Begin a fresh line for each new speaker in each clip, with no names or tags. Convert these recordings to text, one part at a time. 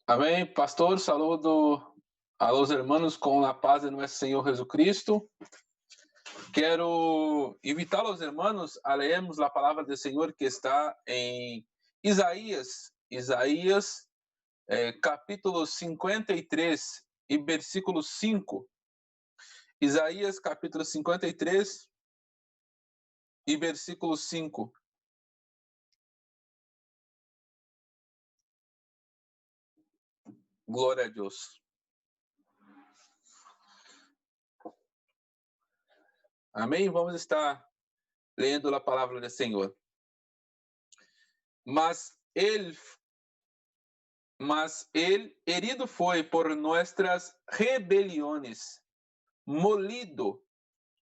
Amém, pastor. Saludo a los hermanos con la paz de nuestro Señor Jesucristo. Quero invitar os hermanos a leermos a palavra do Senhor que está em Isaías, capítulo 53 e versículo 5. Isaías, capítulo 53 e versículo 5. Glória a Deus. Amém? Vamos estar lendo a palavra do Senhor. Mas ele herido foi por nuestras rebeliones, molido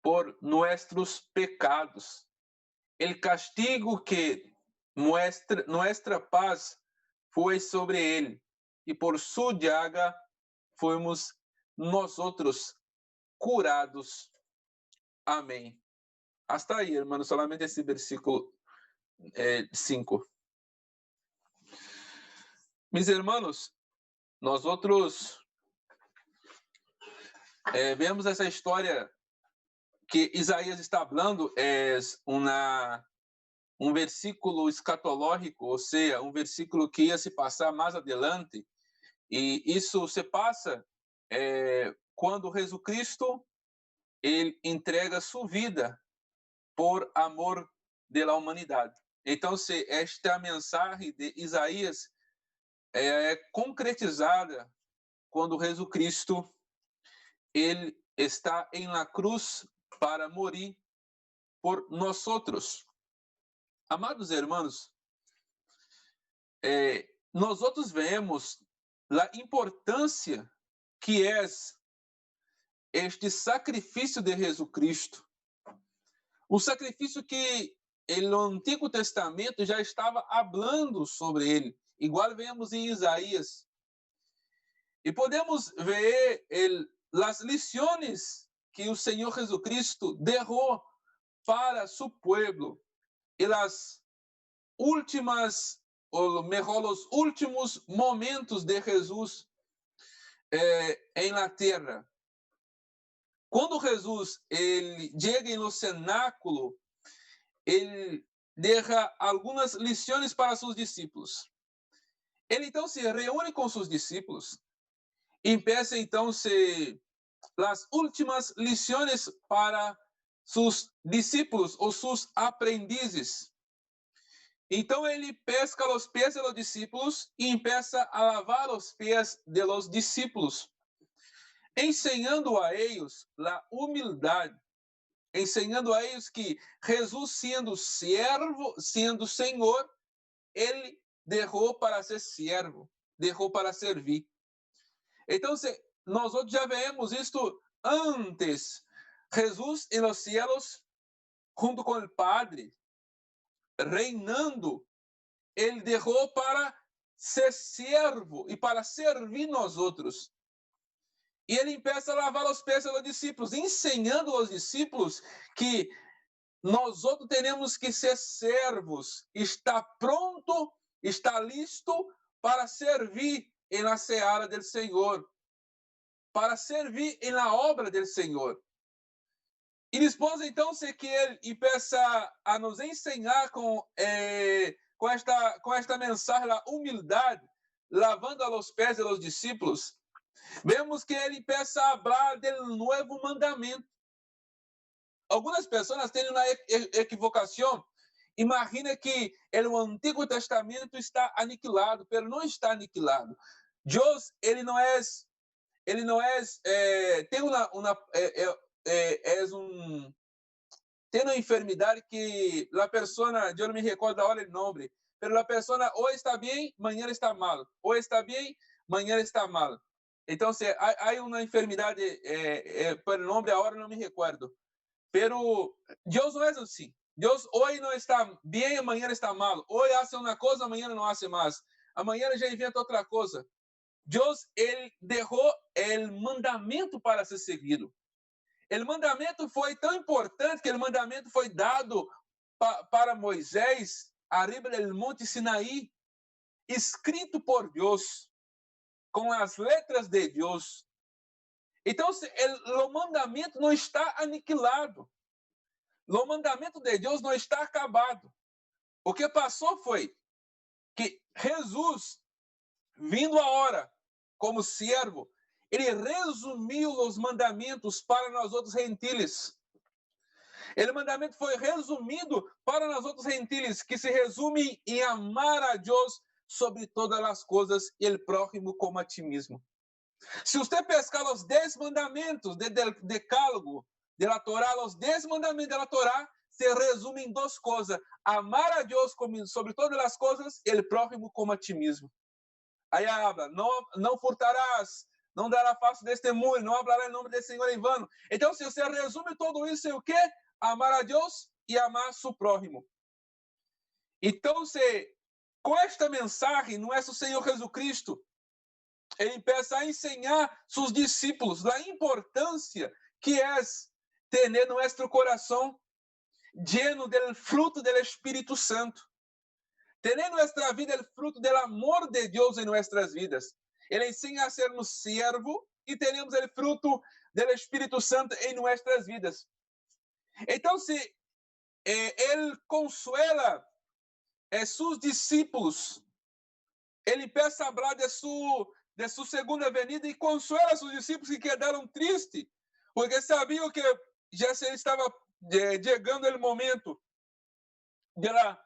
por nuestros pecados. El castigo que nuestra paz foi sobre ele, e por su llaga fomos nosotros curados. Amém. Hasta aí, hermano, solamente esse versículo 5. Mis hermanos, nós vemos essa história que Isaías está falando, é um versículo escatológico, ou seja, um versículo que ia se passar mais adelante, e isso se passa quando Jesus Cristo ele entrega sua vida por amor da humanidade. Então, se esta mensagem de Isaías é concretizada quando Jesus Cristo ele está em la cruz para morir por nós outros. Amados irmãos, nós outros vemos a importância que é este sacrifício de Jesus Cristo. Um sacrifício que no Antigo Testamento já estava falando sobre ele, igual vemos em Isaías. E podemos ver as lições que o Senhor Jesus Cristo deixou para seu povo e as últimas, ou melhor, os últimos momentos de Jesus em la terra. Quando Jesus ele chega no cenáculo, ele deixa algumas lições para seus discípulos. Ele então se reúne com seus discípulos e empieza então as últimas lições para seus discípulos ou seus aprendizes. Então ele pesca os pés de los discípulos e empieza a lavar os pés de los discípulos, ensinando a eles a humildade, ensinando a eles que Jesus, sendo servo, sendo Senhor, ele deixou para ser servo, deixou para servir. Então, nós já vemos isto antes. Jesus em los cielos, junto com o Padre, reinando, ele deixou para ser servo e para servir nós outros. E ele empieza a lavar os pés dos discípulos, ensinando aos discípulos que nós outros temos que ser servos, está pronto, está listo para servir na seara do Senhor, para servir na obra do Senhor. E depois, então, que ele empieza a nos ensinar com esta mensagem da humildade, lavando os pés dos discípulos, vemos que ele empieza a falar do novo mandamento. Algumas pessoas têm uma equivocação. Imagina que o Antigo Testamento está aniquilado, mas não está aniquilado. Deus, ele não é, tem tem uma enfermidade que a pessoa, eu não me recordo agora o nome, mas a pessoa ou está bem, amanhã está mal, ou está bem, amanhã está mal. Então, há uma enfermidade, pelo nome agora não me recordo. Pero Deus não é assim. Deus hoje não está bem, amanhã está mal. Hoje hace uma coisa, amanhã não hace mais. Amanhã já inventa outra coisa. Deus, ele deixou o mandamento para ser seguido. O mandamento foi tão importante que o mandamento foi dado para Moisés arriba do Monte Sinaí, escrito por Deus. com as letras de Deus. Então, o mandamento não está aniquilado. O mandamento de Deus não está acabado. O que passou foi que Jesus, vindo a hora como servo, ele resumiu os mandamentos para nós outros gentiles. O mandamento foi resumido para nós outros gentiles, que se resume em amar a Deus sobre todas as coisas e o próximo como a ti mesmo. Se você pescar os 10 mandamentos do decálogo de la Torá, os 10 mandamentos da Torá se resumem em 2 coisas: amar a Deus sobre todas as coisas e o próximo como a ti mesmo. Aí habla, não furtarás, não dará falso testemunho, não hablará em nome do Senhor em vano. Então, se você resume tudo isso em o quê? Amar a Deus e amar seu próximo. Então, com esta mensagem, não é o Senhor Jesus Cristo, ele empieza a ensinar seus discípulos a importância que é ter nosso coração lleno do fruto do Espírito Santo. Ter em nossa vida o fruto do amor de Deus em nossas vidas. Ele ensina a sermos servo e teremos o fruto do Espírito Santo em nossas vidas. Então, se ele consuela seus discípulos, ele empieza a falar de sua segunda venida e consuela seus discípulos que quedaram tristes, porque sabiam que já se estava chegando o momento da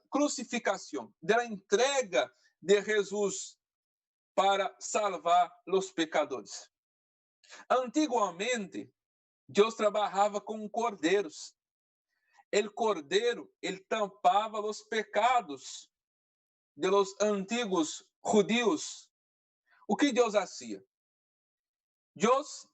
crucificação, da entrega de Jesus para salvar os pecadores. Antiguamente, Deus trabalhava com cordeiros. O cordeiro, ele tampava os pecados de los antigos judíos. O que Deus fazia? Deus,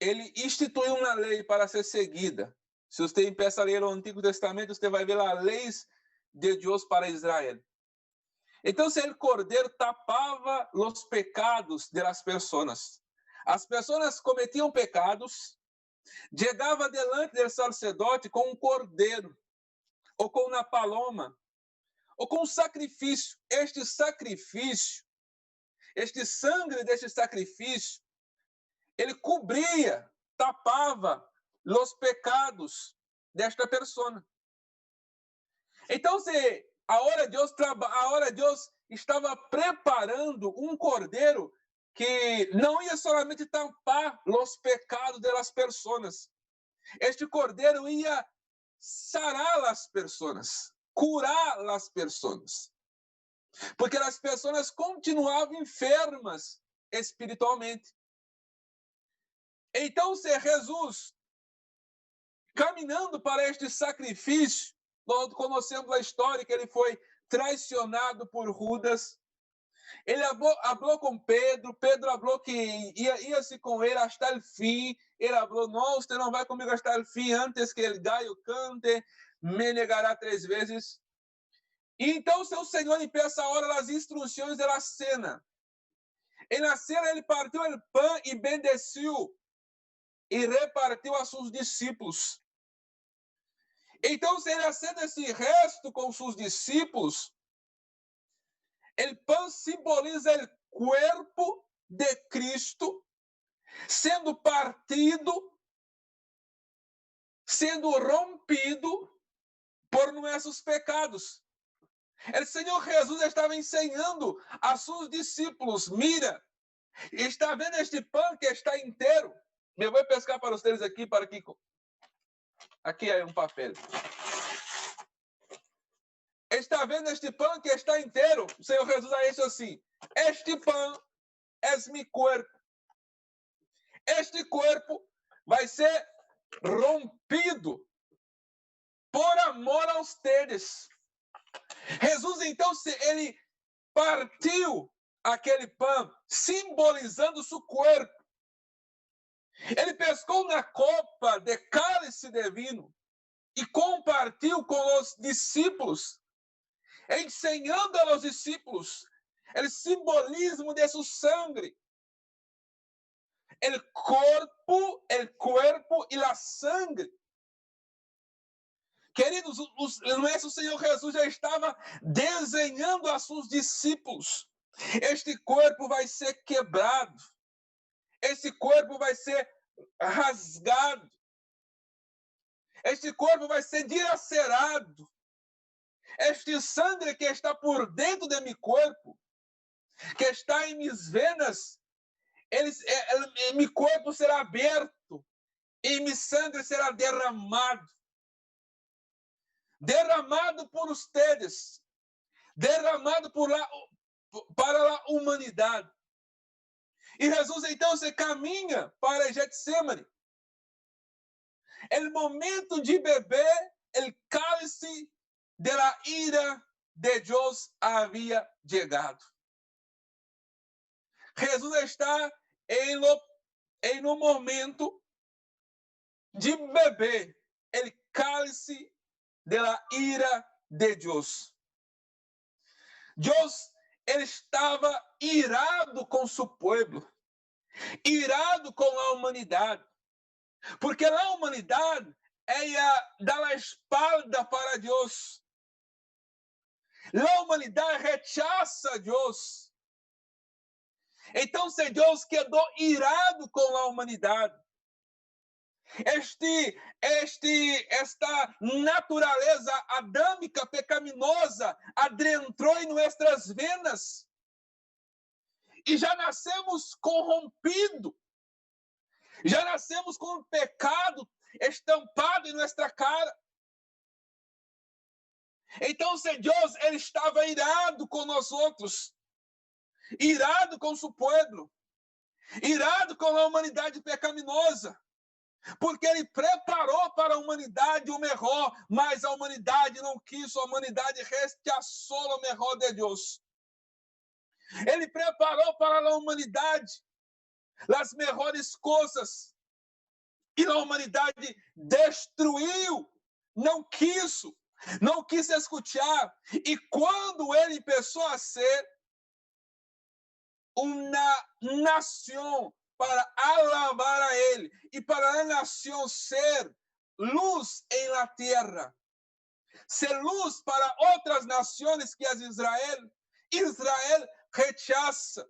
ele instituiu uma lei para ser seguida. Se você empieza a ler o Antigo Testamento, você vai ver as leis de Deus para Israel. Então, se o cordeiro tapava os pecados das pessoas, as pessoas cometiam pecados, chegava delante do sacerdote com um cordeiro, ou com uma paloma, ou com um sacrifício. Este sangue deste sacrifício, ele cobria, tapava os pecados desta pessoa. Então, a hora Deus estava preparando um cordeiro que não ia somente tampar os pecados das pessoas. Este cordeiro ia sarar as pessoas, curar as pessoas. Porque as pessoas continuavam enfermas espiritualmente. Então, se Jesus, caminhando para este sacrifício, nós conhecemos a história que ele foi traicionado por Judas. Ele falou com Pedro falou que ia-se com ele até o fim. Ele falou, não, você não vai comigo até o fim, antes que o gallo cante, me negará 3 vezes. E então, seu Senhor empieza a hora as instruções da cena. E na cena, ele partiu o pão e bendeciu, e repartiu a seus discípulos. Então, se ele acende esse resto com seus discípulos, o pão simboliza o corpo de Cristo sendo partido, sendo rompido por nossos pecados. O Senhor Jesus estava ensinando a seus discípulos, mira, está vendo este pão que está inteiro? Me vou pescar para vocês aqui, aqui é um papel. Está vendo este pão que está inteiro? O Senhor Jesus ha dicho assim, este pão é meu corpo. Este corpo vai ser rompido por amor a ustedes. Jesus, então, ele partiu aquele pão, simbolizando seu corpo. Ele pescou na copa de cálice de vinho e compartilhou com os discípulos, ensinando aos discípulos o simbolismo de seu sangue. O corpo e a sangue. Queridos, o nosso Senhor Jesus já estava desenhando a seus discípulos Este corpo vai ser quebrado. Esse corpo vai ser rasgado. Este corpo vai ser dilacerado. Este sangue que está por dentro de meu corpo, que está em minhas venas, meu corpo será aberto e meu sangue será derramado. Derramado por ustedes, derramado para a humanidade. E Jesus então se caminha para Getsemane. O momento de beber o cálice de la ira de Deus havia chegado. Jesus está em um momento de beber o cálice de la ira de Deus. Deus, ele estava irado com seu povo, irado com a humanidade, porque a humanidade ela dá a espalda para Deus. A humanidade rechaça Deus. Então, se Deus quedou irado com a humanidade, esta natureza adâmica, pecaminosa, adentrou em nossas venas e já nascemos corrompidos, já nascemos com o pecado estampado em nossa cara. Então, se Deus ele estava irado com nós outros, irado com seu povo, irado com a humanidade pecaminosa, porque ele preparou para a humanidade o melhor, mas a humanidade não quis, a humanidade rechaçou o melhor de Deus. Ele preparou para a humanidade as melhores coisas, e a humanidade destruiu, não quis escutar, e quando ele começou a ser uma nação para alabar a ele e para a nação ser luz em la terra, ser luz para outras nações que as Israel rechaça.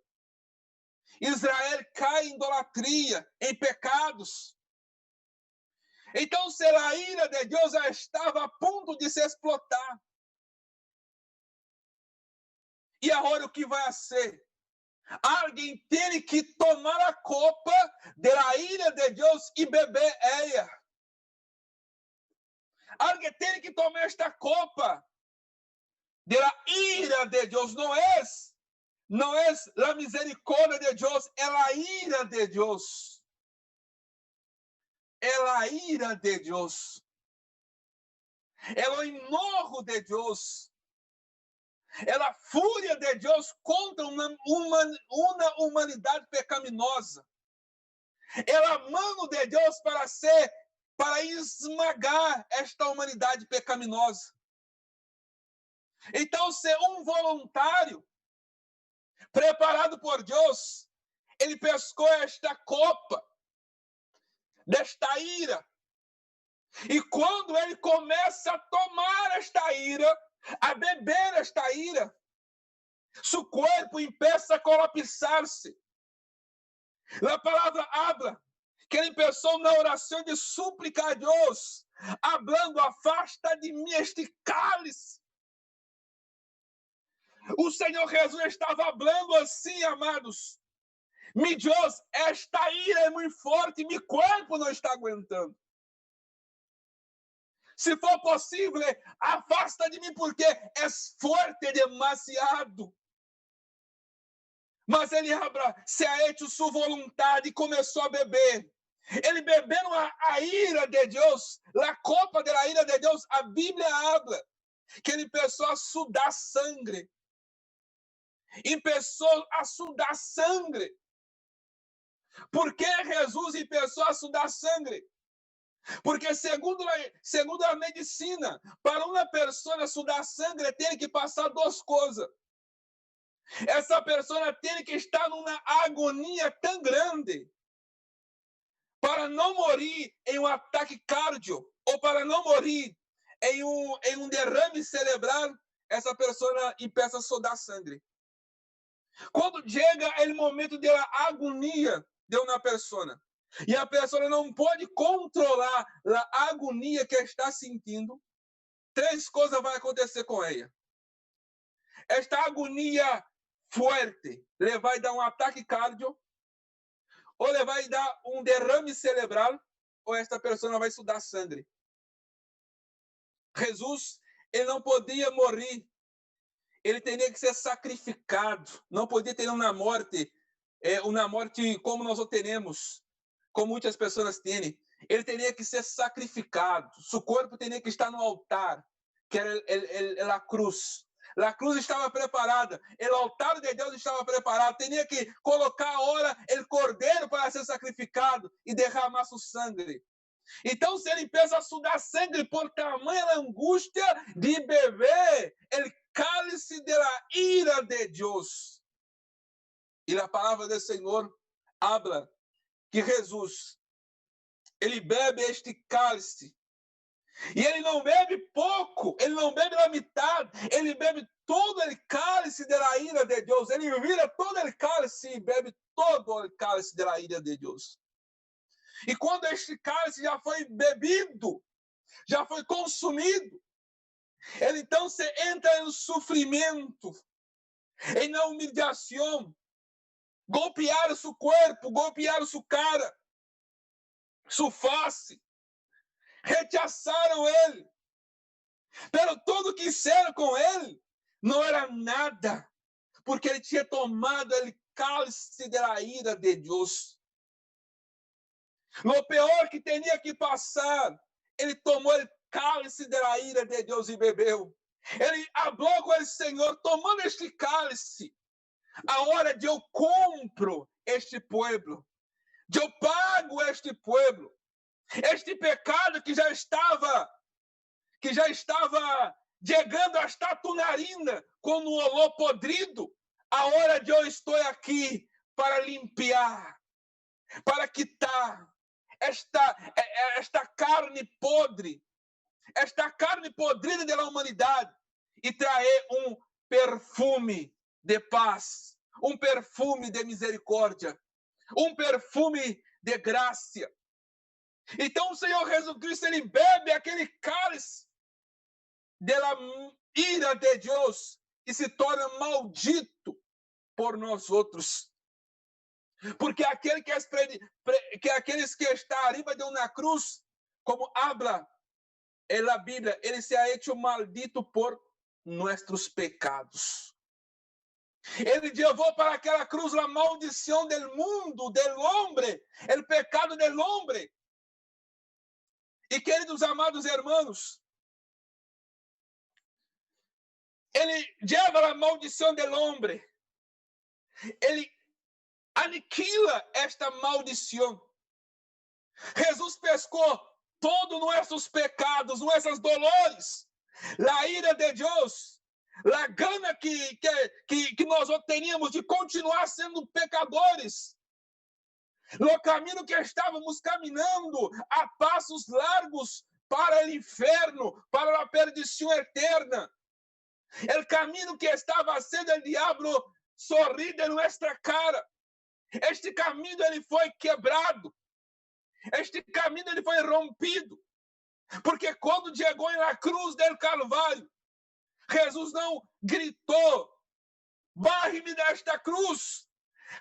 Israel cai em idolatria, em pecados. Então, se a ira de Deus já estava a ponto de se explotar. E agora o que vai ser? Alguém tem que tomar a copa da ira de Deus e beber ela. Alguém tem que tomar esta copa da ira de Deus. Não é a misericórdia de Deus, é a ira de Deus. É a ira de Deus. É o enojo de Deus. É a fúria de Deus contra uma humanidade pecaminosa. É a mão de Deus para esmagar esta humanidade pecaminosa. Então, se um voluntário preparado por Deus, ele pescou esta copa desta ira. E quando ele começa a tomar esta ira, a beber esta ira, seu corpo começa a colapsar-se. A palavra habla que ele começou na oração de súplica a Deus, hablando, afasta de mim este cálice. O Senhor Jesus estava falando assim, amados. Mi Deus, esta ira é muito forte, meu corpo não está aguentando. Se for possível, afasta de mim, porque é forte demasiado. Mas ele se ha hecho sua vontade e começou a beber. Ele bebendo a ira de Deus, a copa da ira de Deus, a Bíblia habla que ele começou a sudar sangue. E começou a sudar sangue. Por que Jesus começou a sudar sangue? Porque segundo a medicina, para uma pessoa sudar sangue, tem que passar duas coisas. Essa pessoa tem que estar numa agonia tão grande para não morrer em um ataque cardíaco ou para não morrer em um derrame cerebral. Essa pessoa começa a sudar sangue. Quando chega o momento da agonia de uma pessoa, e a pessoa não pode controlar a agonia que está sentindo, três coisas vão acontecer com ela. Esta agonia forte, ele vai dar um ataque cardíaco, ou ele vai dar um derrame cerebral, ou esta pessoa vai sudar sangue. Jesus, ele não podia morrer. Ele teria que ser sacrificado. Não podia ter uma morte como nós temos, como muitas pessoas têm. Ele teria que ser sacrificado. Seu corpo teria que estar no altar, que era a cruz. A cruz estava preparada. O altar de Deus estava preparado. Teria que colocar agora o cordeiro para ser sacrificado e derramar seu sangue. Então, se ele empieza a sudar sangue por tamanha angústia de beber o cálice da ira de Deus. E a palavra do Senhor habla que Jesus, ele bebe este cálice. E ele não bebe pouco, ele não bebe a metade, ele bebe todo o cálice da ira de Deus. Ele vira todo o cálice e bebe todo o cálice da ira de Deus. E quando este cálice já foi bebido, já foi consumido, ele então se entra em sofrimento, em humilhação, golpear seu corpo, golpear sua cara, sua face, rechaçaram ele. Pero tudo que fizeram com ele não era nada, porque ele tinha tomado o cálice da ira de Deus. No pior que tinha que passar, ele tomou o cálice da ira de Deus e bebeu. Ele falou com o Senhor, tomando este cálice, a hora de eu compro este povo, de eu pago este povo, este pecado que já estava chegando hasta tua narina com um olor podrido, a hora de eu estou aqui para limpar, para quitar esta carne podre, esta carne podrida da humanidade e trazer um perfume de paz, um perfume de misericórdia, um perfume de graça. Então o Senhor Jesus Cristo, ele bebe aquele cálice da ira de Deus e se torna maldito por nós outros. Porque aqueles que está arriba de uma cruz, como habla en la Bíblia, ele se ha hecho maldito por nuestros pecados. Ele levou para aquela cruz a maldição do mundo, do homem, o pecado do homem. E queridos amados irmãos, ele leva a maldição do homem. Ele aniquila esta maldição. Jesus pescou todos nossos pecados, nossas dolores, a ira de Deus, a gana que nós teríamos de continuar sendo pecadores, no caminho que estávamos caminhando a passos largos para o inferno, para a perdição eterna, o caminho que estava sendo o diabo sorrir de nossa cara. Este caminho ele foi quebrado. Este caminho ele foi rompido. Porque quando chegou na cruz do Calvário, Jesus não gritou: barre-me desta cruz.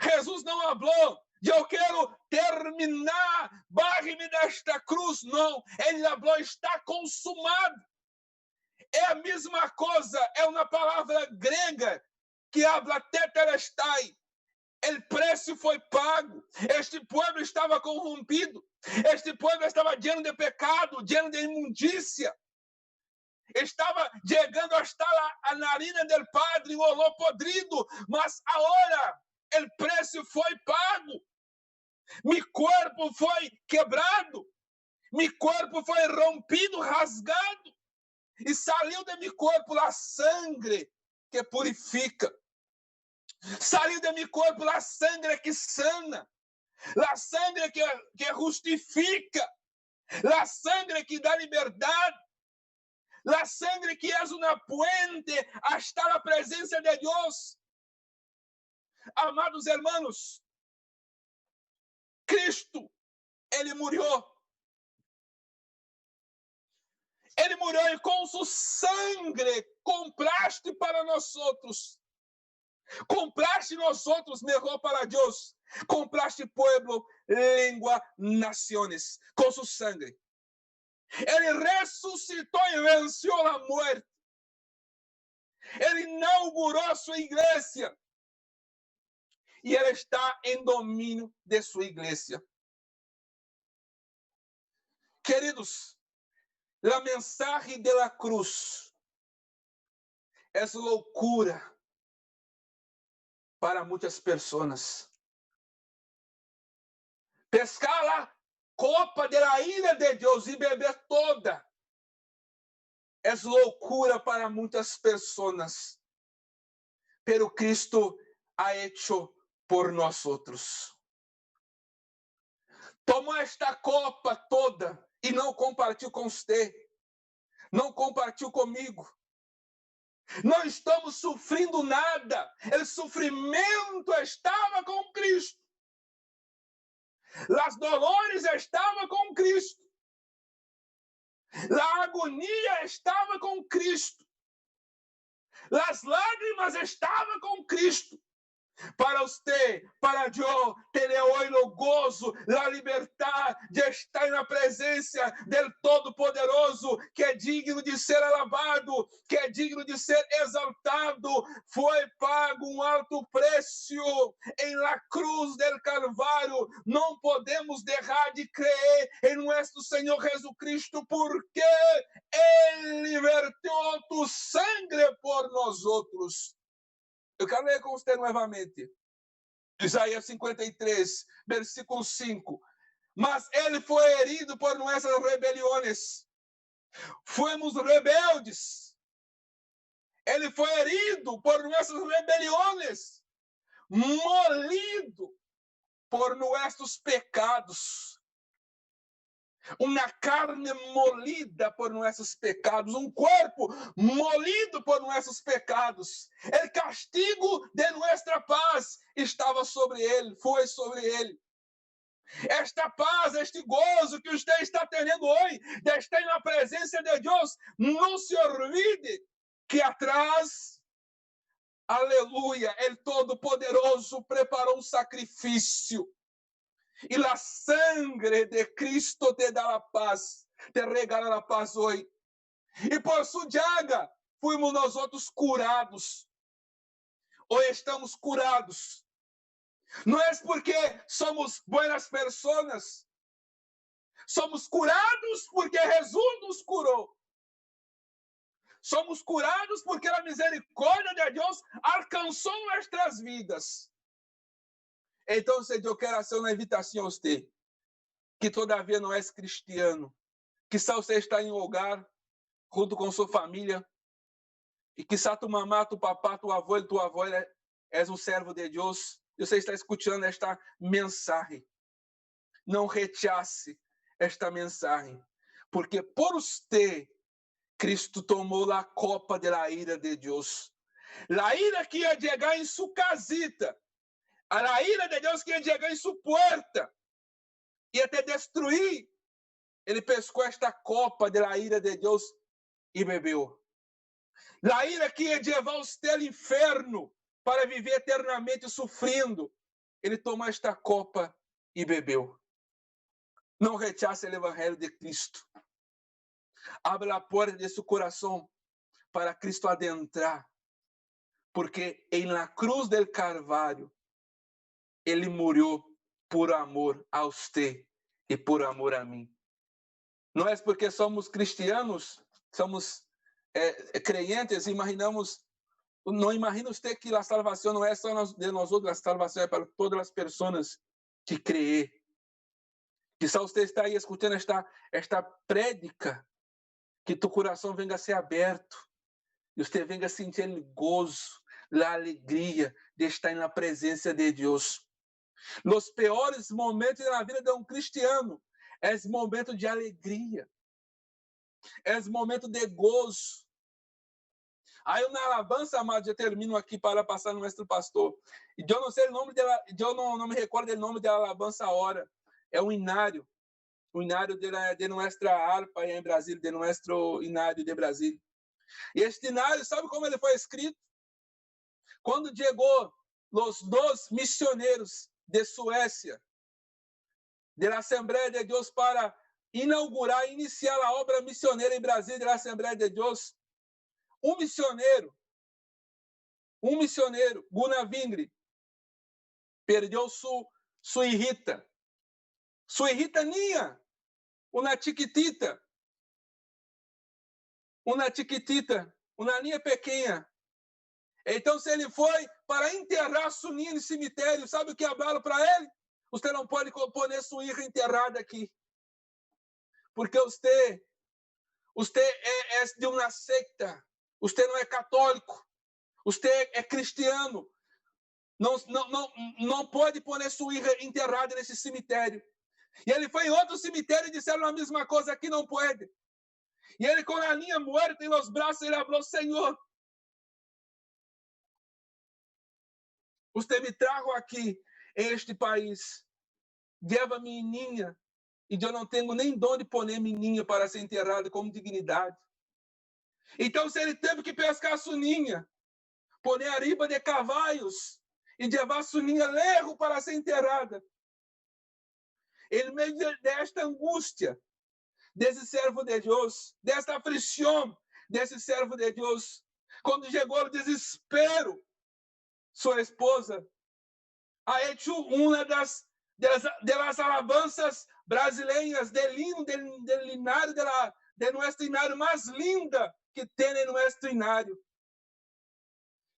Jesus não falou: eu quero terminar, barre-me desta cruz. Não, ele falou: está consumado. É a mesma coisa, é uma palavra grega que habla tetelestai. O preço foi pago. Este povo estava corrompido. Este povo estava lleno de pecado, lleno de imundícia. Estava chegando hasta a narina do Padre, o olor podrido. Mas agora, o preço foi pago. Meu corpo foi quebrado. Meu corpo foi rompido, rasgado. E saiu de meu corpo a sangue que purifica. Saiu de meu corpo a sangue que sana, a sangue que justifica, a sangue que dá liberdade, a sangue que é uma puente hasta a presença de Deus. Amados hermanos, Cristo, Ele morreu. Ele morreu e com su sangre compraste para nós outros. Compraste nós outros mejor para Deus. Compraste pueblo, língua, naciones, com su sangre. Ele ressuscitou e venceu a morte. Ele inaugurou sua igreja. E ele está em domínio de sua igreja. Queridos, a mensagem de la cruz é loucura para muitas pessoas. Pescar a copa da ira de Deus e beber toda é loucura para muitas pessoas. Pero Cristo ha hecho por nós outros. Tomou esta copa toda e não compartilhou com você. Não compartilhou comigo. Não estamos sofrendo nada. O sofrimento estava com Cristo. As dolores estavam com Cristo. A agonia estava com Cristo. As lágrimas estavam com Cristo. Para você, para eu, ter hoje o gozo, a liberdade de estar na presença do Todo-Poderoso, que é digno de ser alabado, que é digno de ser exaltado. Foi pago um alto preço em la cruz del Calvário. Não podemos deixar de crer em nosso Senhor Jesus Cristo, porque Ele verteu tu sangue por nós outros. Eu quero ler com você novamente. Isaías 53, versículo 5. Mas ele foi herido por nossas rebeliões. Fomos rebeldes. Ele foi herido por nossas rebeliões. Molido por nossos pecados. Uma carne molida por nossos pecados, um corpo molido por nossos pecados. O castigo de nossa paz estava sobre ele, foi sobre ele. Esta paz, este gozo que você está tendo hoje, de estar na presença de Deus, não se olvide que atrás, aleluia, o Todo-Poderoso preparou um sacrifício. E a sangre de Cristo te dá a paz, te regala a paz hoje. E por sua llaga, fomos nós outros curados. Hoje estamos curados. Não é porque somos boas pessoas. Somos curados porque Jesus nos curou. Somos curados porque a misericórdia de Deus alcançou nossas vidas. Então, eu quero fazer uma invitação a você, que todavia não é cristiano, que só você está em um lugar, junto com sua família, e que só tu mamá, tu papá, tu avô e tua avó és um servo de Deus, e você está escutando esta mensagem. Não rechace esta mensagem, porque por você, Cristo tomou a copa da ira de Deus. A ira que ia chegar em sua casita, a ira de Deus que ia chegar em sua porta, ia te destruir. Ele pescou esta copa da ira de Deus e bebeu. A ira que ia levar você ao inferno para viver eternamente sofrendo. Ele tomou esta copa e bebeu. Não rechace o evangelho de Cristo. Abra a porta de seu coração para Cristo adentrar. Porque em la cruz del Calvário, Ele morreu por amor a você e por amor a mim. Não é porque somos cristianos, somos creyentes, imaginamos, não imagina você que a salvação não é só de nós outros, a salvação é para todas as pessoas que creem. Quizá você está aí escutando esta prédica, que tu coração venha a ser aberto, e você venha a sentir o gozo, a alegria de estar na presença de Deus. Os piores momentos na vida de um cristiano é esse momento de alegria, é esse momento de gozo. Hay una alabanza, amado, eu termino aqui para passar no nosso pastor. E eu não sei o nome dela, eu não me recordo o nome da alabança agora. É um inário de nossa harpa em Brasil, de nosso inário de Brasil. E este inário, sabe como ele foi escrito? Quando chegou os dois missioneiros de Suécia, da Assembleia de Deus, para inaugurar, iniciar a obra missioneira em Brasil, da Assembleia de Deus, um missioneiro, Gunnar Wingre, perdeu sua irrita. Sua irrita ninha, uma chiquitita, uma ninha pequena. Então, se ele foi para enterrar sua ninha no cemitério, sabe o que falaram para ele? Você não pode pôr sua irmã enterrada aqui. Porque você é de uma secta. Você não é católico. Você é cristiano. Não pode pôr sua irmã enterrada nesse cemitério. E ele foi em outro cemitério e disseram a mesma coisa, aqui não pode. E ele, com a ninha morta em los braços, ele falou, Senhor, você me trajo aqui em este país. Leva minha ninha. E eu não tenho nem onde pôr minha ninha para ser enterrada com dignidade. Então, se ele teve que pescar sua ninha, pôr a riba de cavalos e levar sua ninha lejos para ser enterrada, em meio desta angústia, desse servo de Deus, desta aflição desse servo de Deus, quando chegou o desespero, sua esposa ha hecho uma das alabanças brasileiras del inário de nosso inário mais linda que tem em nosso inário.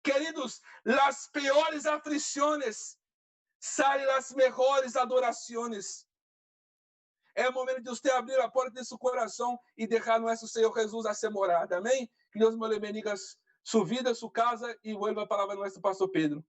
Queridos, las peores aflições salen las mejores adorações. É o momento de você abrir a porta de seu coração e deixar nosso Senhor Jesus a ser morada. Amém? Que Deus me bendiga sua vida, sua casa e vuelva a palavra do nosso pastor Pedro.